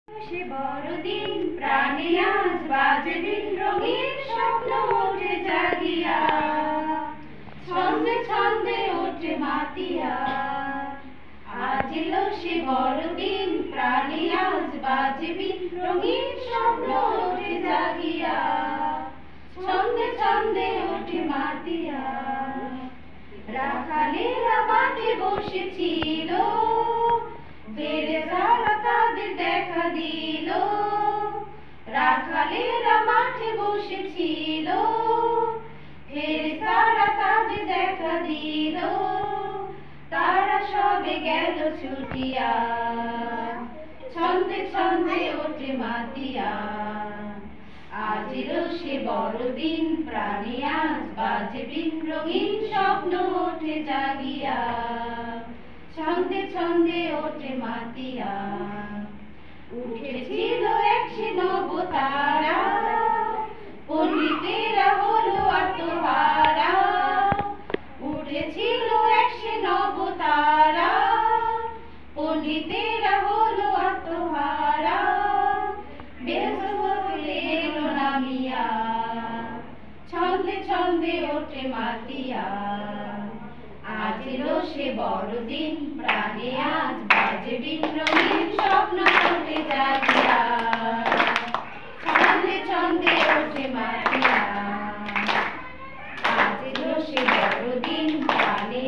সে বড়দিন প্রাণে আজ বাজবে রঙিন স্বপ্ন ওঠে জাগিয়া, ছন্দে ছন্দে ওঠে মাতিয়া। আজ এলো সে বড়দিন প্রাণে আজ বাজবে রঙিন স্বপ্ন ওঠে জাগিয়া, ছন্দে ছন্দে ওঠে মাতিয়া। রাখালেরা মাঠে বসেছিল, ফেরেশতারা তাদের দেখা দিল। রাখালেরা মাঠে বসেছিল, ফেরেশতারা তাদের দেখা দিল। তারা সবে গেল ছুটিয়া, ছন্দে ছন্দে ওঠে মাতিয়া। আজ এলো সে বড়দিন প্রাণে আজ বাজবে রঙিন স্বপ্ন ওঠে জাগিয়া, ছন্দে ছন্দে ওঠে মাতিয়া। উঠেছিল একশে নবতারা, পণ্ডিতেরা হলো আত্মহারা। উঠেছিল একশে নবতারা, পণ্ডিতেরা হলো আত্মহারা। এলো নামিয়া, ছন্দে ছন্দে ওঠে মাতিয়া। আজ এলো সে বড়দিন প্রাণে আজ বাজবে রঙিন স্বপ্ন ওঠে জাগিয়া, ছন্দে ছন্দে ওঠে মাতিয়া। আজ এলো সে বড়দিন প্রাণে